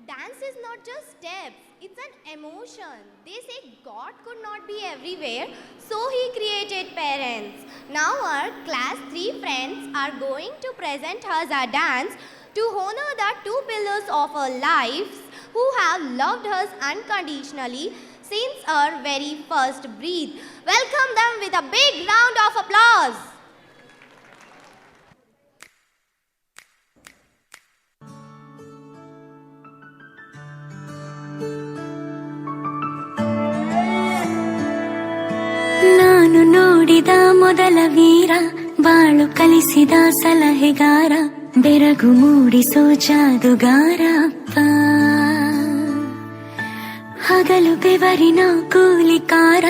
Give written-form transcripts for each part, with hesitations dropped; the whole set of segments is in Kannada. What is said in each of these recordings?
Dance is not just steps, it's an emotion. They say God could not be everywhere, so He created parents. Now our class 3 friends are going to present us a dance to honor the two pillars of our lives who have loved us unconditionally since our very first breath. Welcome them with a big round of applause. ನಾನು ನೋಡಿದ ಮೊದಲ ವೀರ, ಬಾಳು ಕಲಿಸಿದ ಸಲಹೆಗಾರ, ಬೆರಗು ಮೂಡಿಸೋ ಜಾದುಗಾರ ಅಪ್ಪ. ಹಗಲು ಬೆವರಿನ ಕೂಲಿಕಾರ,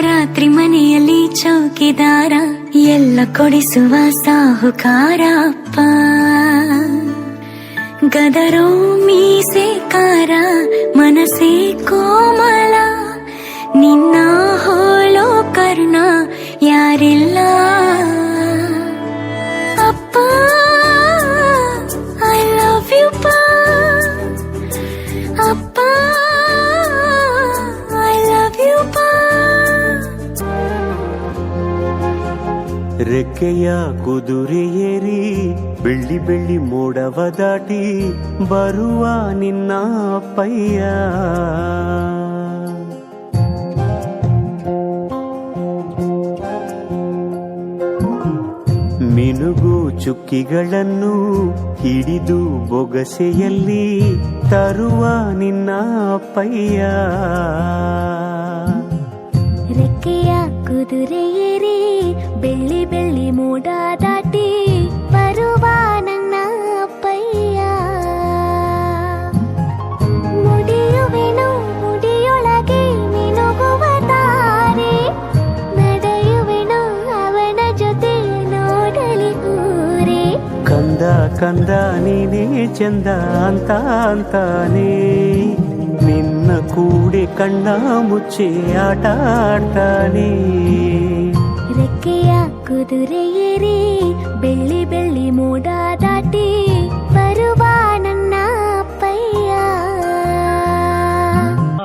ರಾತ್ರಿ ಮನೆಯಲ್ಲಿ ಚೌಕಿದಾರ, ಎಲ್ಲ ಕೊಡಿಸುವ ಸಾಹುಕಾರ ಅಪ್ಪ. ಗದರೋ ಮೀಸೆಕಾರ, ಮನಸ್ಸೇ ಕೋಮಲ, ನಿನ್ನ ಹೋಳೋ ಕರ್ಣ ಯಾರಿಲ್ಲ ಅಪ್ಪ. ಐ ಲವ್ ಯು ಪಾ ಅಪ್ಪ, ಐ ಲವ್ ಯು ಪಾ. ರೆಕ್ಕೆಯ ಕುದುರೆ ಏರಿ ಬೆಳ್ಳಿ ಬೆಳ್ಳಿ ಮೋಡವ ದಾಟಿ ಬರುವ ನಿನ್ನ ಅಪ್ಪಯ್ಯ. ಮಿನುಗು ಚುಕ್ಕಿಗಳನ್ನು ಹಿಡಿದು ಬೊಗಸೆಯಲ್ಲಿ ತರುವ ನಿನ್ನ ಅಪ್ಪಯ್ಯ. ರೆಕ್ಕೆಯ ಕುದುರೆ ಏರಿ ಬೆಳ್ಳಿ ಬೆಳ್ಳಿ ಮೋಡ ದಾಟಿ ಬರುವ ನನ್ನ ಅಪ್ಪಯ್ಯ. ಮುಡಿಯುವೆನು ಮುಡಿಯೊಳಗೆ ಮಿನುಗುವ ತಾರೆ, ನಡೆಯುವೆನು ಅವನ ಜೊತೆ ನೋಡಲಿ ಊರೇ. ಕಂದ ಕಂದ ನೀನೇ ಚಂದ ಅಂತ ಅಂತಾನೆ, ನಿನ್ನ ಕೂಡೆ ಕಣ್ಣ ಮುಚ್ಚೆ ಆಟ ಆಡ್ತಾನೆ. ರೆಕ್ಕೆಯ ಕುದುರೆ ಏರಿ ಬೆಳ್ಳಿ ಬೆಳ್ಳಿ ಮೋಡ ದಾಟಿ ಬರುವ ನನ್ನ ಅಪ್ಪಯ್ಯ.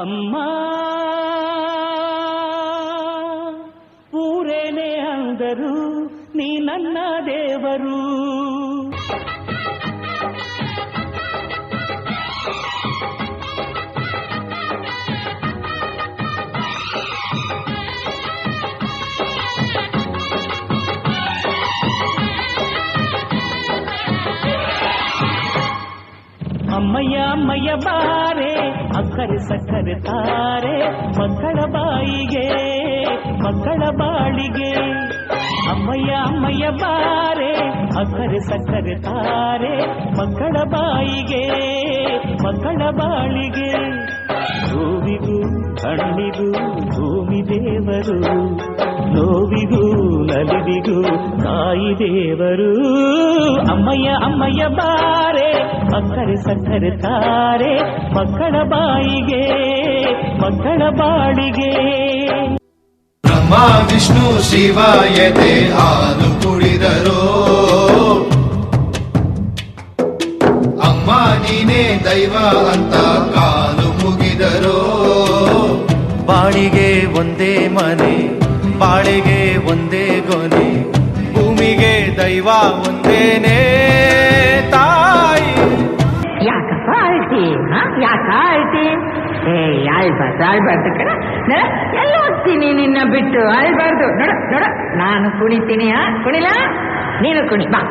ಅಮ್ಮ ಊರೇನೆ ಅಂದರು, ನೀ ನನ್ನ ದೇವರು. ಅಮ್ಮಯ್ಯ ಅಮ್ಮಯ್ಯ ಬಾರೆ, ಅಕ್ಕರೆ ಸಕ್ಕರೆ ತಾರೆ, ಮಕ್ಕಳ ಬಾಯಿಗೆ ಮಕ್ಕಳ ಬಾಳಿಗೆ. ಅಮ್ಮಯ್ಯ ಅಮ್ಮಯ್ಯ ಬಾರೆ, ಅಕ್ಕರೆ ಸಕ್ಕರೆ ತಾರೆ, ಮಕ್ಕಳ ಬಾಯಿಗೆ ಮಕ್ಕಳ ಬಾಳಿಗೆ. ಹೂವಿಗೂ ಹಣ್ಣಿಗೂ ಭೂಮಿ ದೇವರು, ನೋವಿಗೂ ನಲಿವಿಗೂ ತಾಯಿ ದೇವರು. ಅಮ್ಮಯ್ಯ ಅಮ್ಮಯ್ಯ ಬಾರೆ, ಅಕ್ಕರೆ ಸಕ್ಕರೆ ತಾರೆ, ಮಕ್ಕಳ ಬಾಯಿಗೆ ಮಕ್ಕಳ ಬಾಳಿಗೆ. ಬ್ರಹ್ಮ ವಿಷ್ಣು ಶಿವಾಯತೆ ಹಾಲು ಕುಡಿದರೋ, ಅಮ್ಮ ನೀನೇ ದೈವ ಅಂತ ಕಾಲು ಮುಗಿದರೋ. ಬಾಳಿಗೆ ಒಂದೇ ಮನೆ, ಬಾಳಿಗೆ ಒಂದೇ ಗೊನೆ, ಭೂಮಿಗೆ ದೈವ ಒಂದೇನೇ ತಾಯಿ. ಯಾಕಪ್ಪ ಆಳ್ತಿ? ಯಾಕ ಆಳ್ತಿ? ಅಳ್ಬಾರ್ದು ಕಣ. ಎಲ್ಲ ಹೋಗ್ತೀನಿ ನಿನ್ನ ಬಿಟ್ಟು, ಅಳ್ಬಾರ್ದು. ನೋಡ ನಾನು ಕುಣಿತೀನಿ, ಕುಣಿಲ ನೀನು ಕುಣಿ ಬಾ.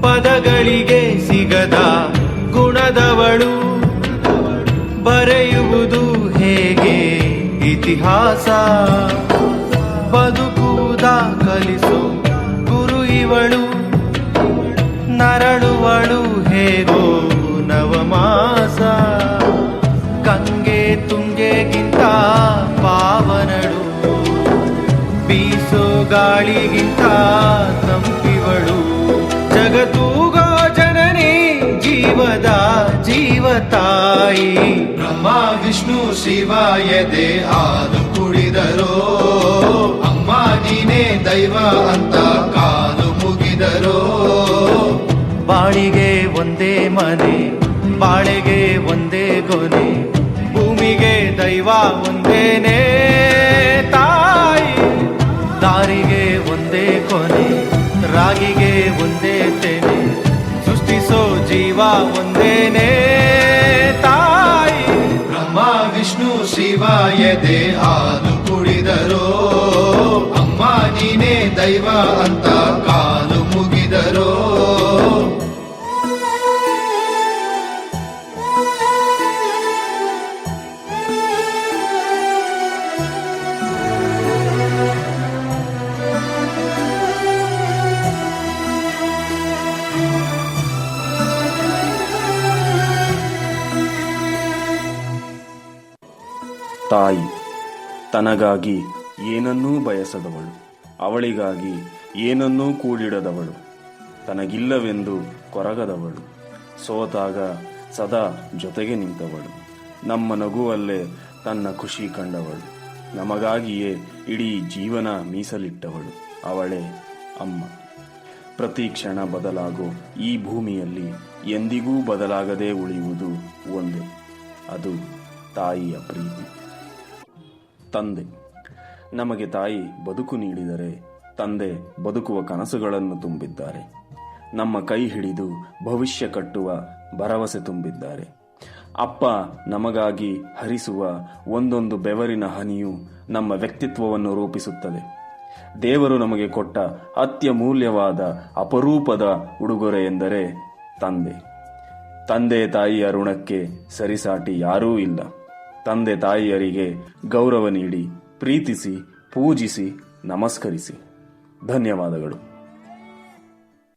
ಪದಗಳಿಗೆ ಸಿಗದ ಗುಣದವಳು, ಬರೆಯುವುದು ಹೇಗೆ ಇತಿಹಾಸ, ಬದುಕುವುದ ಕಲಿಸು ಗುರು ಇವಳು, ನರಳುವಳು ಹೇ ಹೇಗೋ ನವಮಾಸ ಗಂಗೆ ತುಂಗೆಗಿಂತ ಪಾವನಳು ಬೀಸೋ ಗಾಳಿಗಿಂತ ತಂಪಿವಳು ಜಗತ್ತೂಗೋ ಜನನಿ ಜೀವದ ಜೀವತಾಯಿ ಬ್ರಹ್ಮ ವಿಷ್ಣು ಶಿವ ಎದೆ ಹಾಲು ಕುಡಿದರೋ ಅಮ್ಮ ನೀನೇ ದೈವ ಅಂತ ಕಾಲು ಮುಗಿದರೋ ಬಾಳಿಗೆ ಒಂದೇ ಮನೆ ಬಾಳೆಗೆ ಒಂದೇ ಗೊನೆ ಭೂಮಿಗೆ ದೈವ ಒಂದೇನೇ ತಾಯಿ ದಾರಿಗೆ ಒಂದೇ ಕೊನೆ ರಾಗಿಗೆ ಒಂದೇ ತೆನೆ ಸೃಷ್ಟಿಸೋ ಜೀವ ಒಂದೇನೇ ತಾಯಿ ಬ್ರಹ್ಮ ವಿಷ್ಣು ಶಿವ ಎದೆ ಹಾಲು ಕುಡಿದರೋ ಅಮ್ಮ ನೀನೇ ದೈವ ಅಂತ ಕಾಲು ಮುಗಿದರೋ ತಾಯಿ ತನಗಾಗಿ ಏನನ್ನೂ ಬಯಸದವಳು, ಅವಳಿಗಾಗಿ ಏನನ್ನೂ ಕೂಡಿಡದವಳು, ತನಗಿಲ್ಲವೆಂದು ಕೊರಗದವಳು, ಸೋತಾಗ ಸದಾ ಜೊತೆಗೆ ನಿಂತವಳು, ನಮ್ಮ ನಗುವಲ್ಲೇ ತನ್ನ ಖುಷಿ ಕಂಡವಳು, ನಮಗಾಗಿಯೇ ಇಡೀ ಜೀವನ ಮೀಸಲಿಟ್ಟವಳು, ಅವಳೇ ಅಮ್ಮ. ಪ್ರತಿ ಕ್ಷಣ ಬದಲಾಗೋ ಈ ಭೂಮಿಯಲ್ಲಿ ಎಂದಿಗೂ ಬದಲಾಗದೆ ಉಳಿಯುವುದು ಒಂದೇ, ಅದು ತಾಯಿಯ ಪ್ರೀತಿ. ತಂದೆ ನಮಗೆ ತಾಯಿ ಬದುಕು ನೀಡಿದರೆ ತಂದೆ ಬದುಕುವ ಕನಸುಗಳನ್ನು ತುಂಬಿದ್ದಾರೆ. ನಮ್ಮ ಕೈ ಹಿಡಿದು ಭವಿಷ್ಯ ಕಟ್ಟುವ ಭರವಸೆ ತುಂಬಿದ್ದಾರೆ. ಅಪ್ಪ ನಮಗಾಗಿ ಹರಿಸುವ ಒಂದೊಂದು ಬೆವರಿನ ಹನಿಯು ನಮ್ಮ ವ್ಯಕ್ತಿತ್ವವನ್ನು ರೂಪಿಸುತ್ತದೆ. ದೇವರು ನಮಗೆ ಕೊಟ್ಟ ಅತ್ಯಮೂಲ್ಯವಾದ ಅಪರೂಪದ ಉಡುಗೊರೆ ಎಂದರೆ ತಂದೆ. ತಂದೆ ತಾಯಿಯ ಋಣಕ್ಕೆ ಸರಿಸಾಟಿ ಯಾರೂ ಇಲ್ಲ. ತಂದೆ ತಾಯಿಯರಿಗೆ ಗೌರವ ನೀಡಿ, ಪ್ರೀತಿಸಿ, ಪೂಜಿಸಿ, ನಮಸ್ಕರಿಸಿ. ಧನ್ಯವಾದಗಳು.